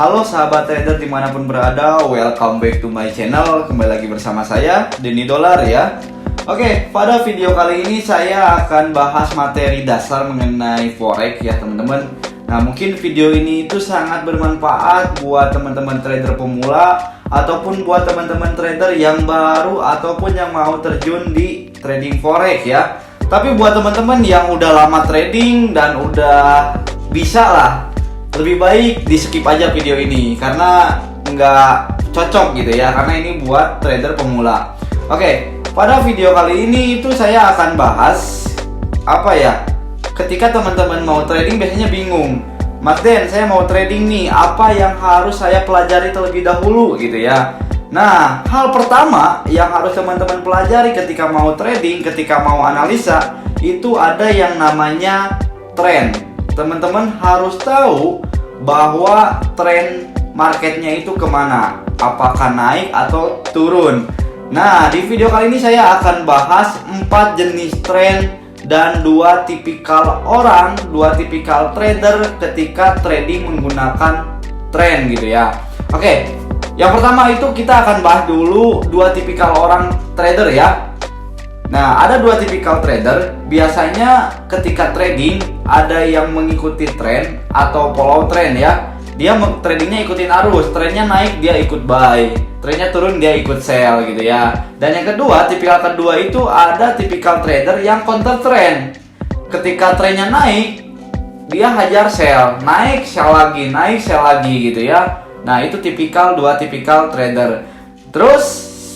Halo sahabat trader dimanapun berada, welcome back to my channel. Kembali lagi bersama saya, Denny Dollar ya. Oke, pada video kali ini saya akan bahas materi dasar mengenai forex ya teman-teman. Nah, mungkin video ini itu sangat bermanfaat buat teman-teman trader pemula ataupun buat teman-teman trader yang baru ataupun yang mau terjun di trading forex ya. Tapi buat teman-teman yang udah lama trading dan udah bisa lah, lebih baik di skip aja video ini karena nggak cocok gitu ya, karena ini buat trader pemula. Oke, pada video kali ini itu saya akan bahas apa ya, ketika teman-teman mau trading biasanya bingung, Mas Den, saya mau trading nih, apa yang harus saya pelajari terlebih dahulu gitu ya. Nah, hal pertama yang harus teman-teman pelajari ketika mau trading, ketika mau analisa, itu ada yang namanya tren. Teman-teman harus tahu bahwa tren marketnya itu kemana, apakah naik atau turun. Nah, di video kali ini saya akan bahas 4 jenis tren dan 2 tipikal orang, 2 tipikal trader ketika trading menggunakan tren gitu ya. Oke, yang pertama itu kita akan bahas dulu 2 tipikal orang trader ya. Nah, ada 2 tipikal trader. Biasanya ketika trading ada yang mengikuti tren atau follow trend ya. Dia tradingnya ikutin arus, trennya naik dia ikut buy, trennya turun dia ikut sell gitu ya. Dan yang kedua, tipikal kedua itu ada tipikal trader yang counter trend. Ketika trennya naik, dia hajar sell, naik sell lagi, naik sell lagi gitu ya. Nah, itu tipikal 2 tipikal trader. Terus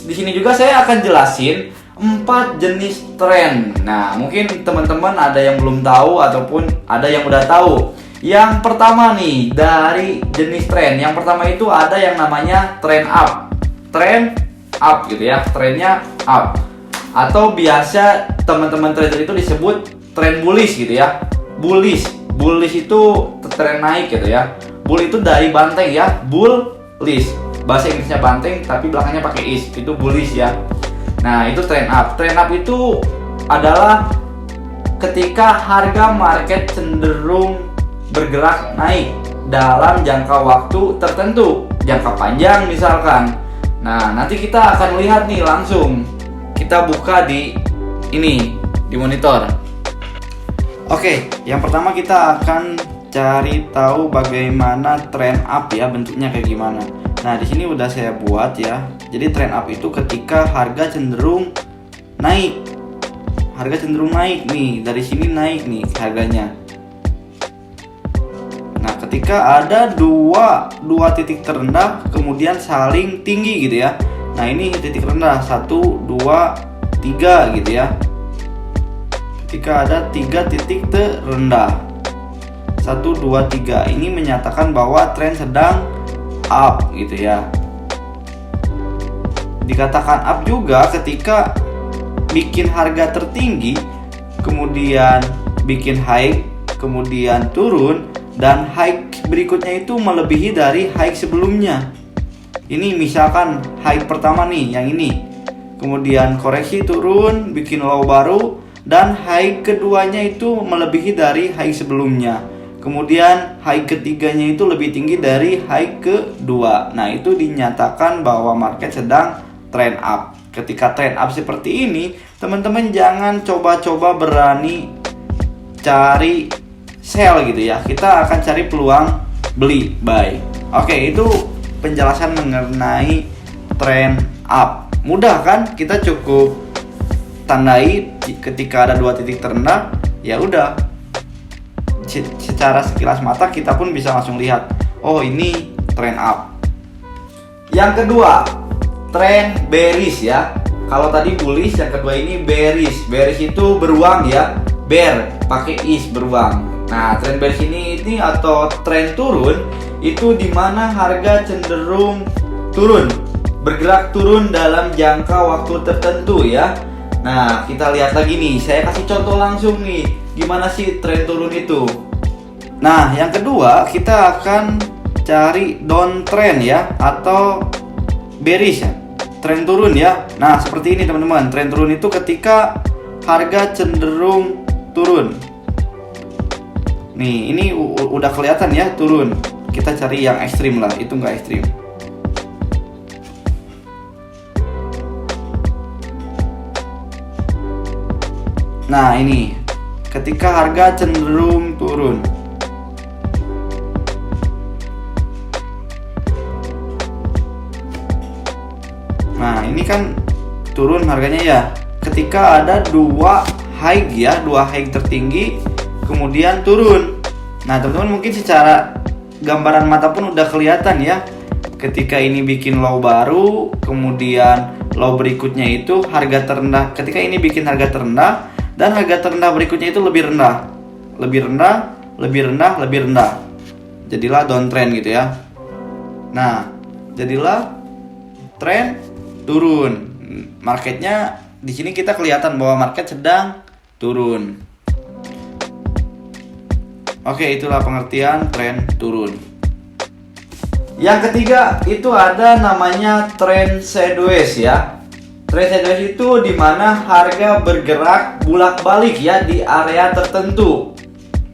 di sini juga saya akan jelasin 4 jenis tren. Nah, mungkin teman-teman ada yang belum tahu ataupun ada yang udah tahu. Yang pertama nih, dari jenis tren. Yang pertama itu ada yang namanya tren up. Tren up gitu ya, trennya up. Atau biasa teman-teman trader itu disebut tren bullish gitu ya. Bullish. Bullish itu tren naik gitu ya. Bull itu dari banteng ya, bullish. Bahasa Inggrisnya banteng tapi belakangnya pakai is. Itu bullish ya. Nah, itu trend up. Trend up itu adalah ketika harga market cenderung bergerak naik dalam jangka waktu tertentu, jangka panjang misalkan. Nah, nanti kita akan lihat nih langsung. Kita buka di ini, di monitor. Oke, yang pertama kita akan cari tahu bagaimana trend up ya, bentuknya kayak gimana. Nah, di sini udah saya buat ya. Jadi trend up itu ketika harga cenderung naik. Harga cenderung naik nih, dari sini naik nih harganya. Nah, ketika ada dua titik terendah kemudian saling tinggi gitu ya. Nah, ini titik rendah 1 2 3 gitu ya. Ketika ada 3 titik terendah 1 2 3, ini menyatakan bahwa tren sedang up gitu ya. Dikatakan up juga ketika bikin harga tertinggi, kemudian bikin high, kemudian turun, dan high berikutnya itu melebihi dari high sebelumnya. Ini misalkan high pertama nih, yang ini, kemudian koreksi turun, bikin low baru, dan high keduanya itu melebihi dari high sebelumnya. Kemudian high ketiganya itu lebih tinggi dari high kedua. Nah, itu dinyatakan bahwa market sedang trend up. Ketika trend up seperti ini, teman-teman jangan coba-coba berani cari sell gitu ya. Kita akan cari peluang beli, buy. Oke, itu penjelasan mengenai trend up. Mudah kan? Kita cukup tandai ketika ada 2 titik terendah, ya udah. Secara sekilas mata kita pun bisa langsung lihat, oh ini trend up. Yang kedua, tren bearish ya. Kalau tadi bullish, yang kedua ini bearish. Bearish itu beruang ya, bear pakai is, beruang. Nah, tren bearish ini atau tren turun itu dimana harga cenderung turun, bergerak turun dalam jangka waktu tertentu ya. Nah, kita lihat lagi nih, saya kasih contoh langsung nih, gimana sih tren turun itu. Nah, yang kedua kita akan cari downtrend ya, atau bearish ya, tren turun ya. Nah, seperti ini teman-teman, tren turun itu ketika harga cenderung turun. Nih, ini udah kelihatan ya turun. kita cari yang ekstrim lah, itu nggak ekstrim. Nah ini, ketika harga cenderung turun. Nah ini kan turun harganya ya. Ketika ada dua high ya, dua high tertinggi, kemudian turun. Nah teman-teman mungkin secara gambaran mata pun udah kelihatan ya. Ketika ini bikin low baru, kemudian low berikutnya itu harga terendah. Ketika ini bikin harga terendah, dan harga terendah berikutnya itu lebih rendah, lebih rendah, lebih rendah, lebih rendah. Jadilah downtrend gitu ya. Nah, jadilah tren turun. Marketnya di sini kita kelihatan bahwa market sedang turun. Oke, itulah pengertian tren turun. Yang ketiga itu ada namanya tren sideways ya. Tren sideways itu dimana harga bergerak bolak-balik ya di area tertentu.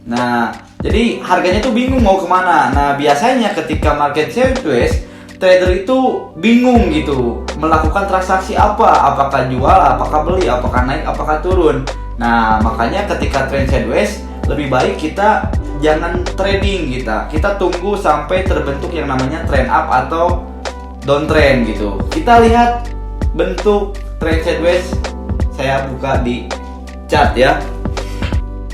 Nah, jadi harganya tuh bingung mau kemana. Nah, biasanya ketika market sideways, trader itu bingung gitu melakukan transaksi apa, apakah jual, apakah beli, apakah naik, apakah turun. Nah, makanya ketika tren sideways lebih baik kita jangan trading, kita tunggu sampai terbentuk yang namanya trend up atau downtrend gitu. Kita lihat bentuk trend sideways, saya buka di chart ya.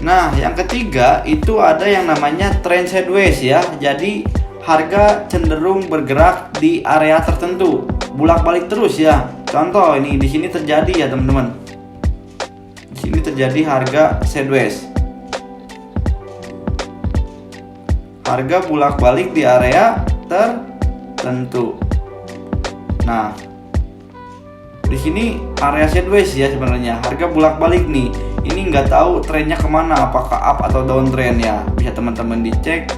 Nah, yang ketiga itu ada yang namanya trend sideways ya. Jadi harga cenderung bergerak di area tertentu, bolak-balik terus ya. Contoh ini di sini terjadi ya teman-teman. Di sini terjadi harga sideways. Harga bolak-balik di area tertentu. Nah, di sini area sideways ya sebenarnya. Harga bolak-balik nih. Ini nggak tahu trennya kemana, apakah up atau downtrend ya. Bisa teman-teman dicek.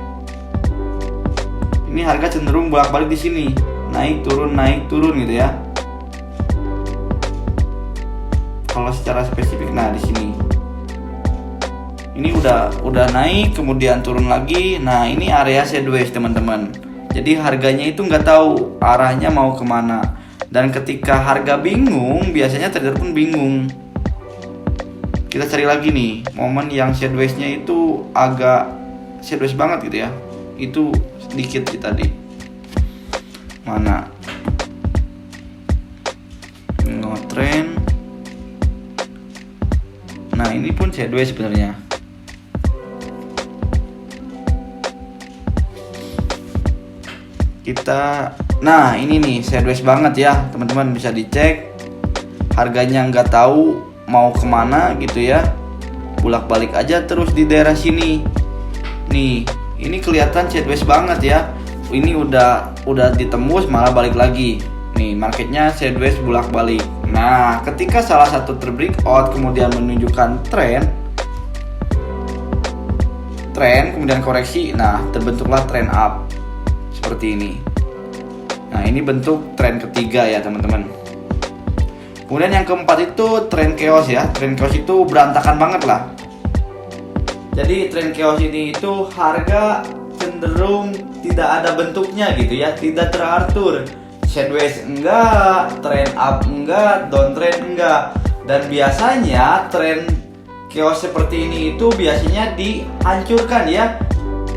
Ini harga cenderung bolak-balik di sini, naik turun gitu ya. Kalau secara spesifik, nah di sini. Ini udah naik, kemudian turun lagi. Nah ini area sideways teman-teman. Jadi harganya itu nggak tahu arahnya mau kemana. Dan ketika harga bingung, biasanya trader pun bingung. Kita cari lagi nih, momen yang sideways-nya itu agak sideways banget gitu ya. Itu sedikit sih tadi. Mana? Trend. Nah ini pun sideways sebenarnya. Nah ini nih sideways banget ya teman-teman, bisa dicek. Harganya nggak tahu mau kemana gitu ya, bolak-balik aja terus di daerah sini. Nih ini kelihatan sideways banget ya. Ini udah ditembus malah balik lagi. Nih marketnya sideways bolak-balik. Nah ketika salah satu terbreakout kemudian menunjukkan tren kemudian koreksi, nah terbentuklah trend up seperti ini. Nah ini bentuk tren ketiga ya teman-teman. Kemudian yang keempat itu tren chaos ya. Tren chaos itu berantakan banget lah. Jadi tren chaos ini itu harga cenderung tidak ada bentuknya gitu ya, tidak teratur. Sideways enggak, trend up enggak, downtrend enggak. Dan biasanya tren chaos seperti ini itu biasanya dihancurkan ya,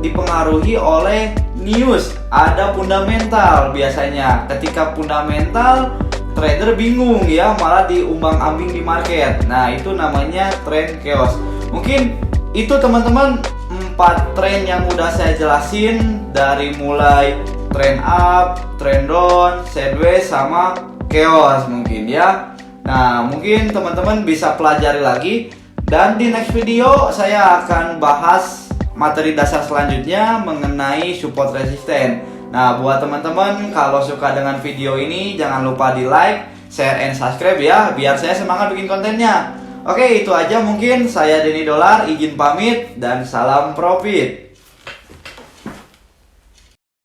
dipengaruhi oleh news, ada fundamental biasanya. Ketika fundamental, trader bingung ya, malah diumbang-ambing di market. Nah itu namanya tren chaos. Mungkin itu teman-teman 4 tren yang udah saya jelasin, dari mulai trend up, trend down, sideways, sama chaos mungkin ya. Nah mungkin teman-teman bisa pelajari lagi. Dan di next video saya akan bahas materi dasar selanjutnya mengenai support resisten. Nah buat teman-teman kalau suka dengan video ini jangan lupa di like, share, and subscribe ya, biar saya semangat bikin kontennya. Oke itu aja mungkin, saya Denny Dolar izin pamit dan salam profit.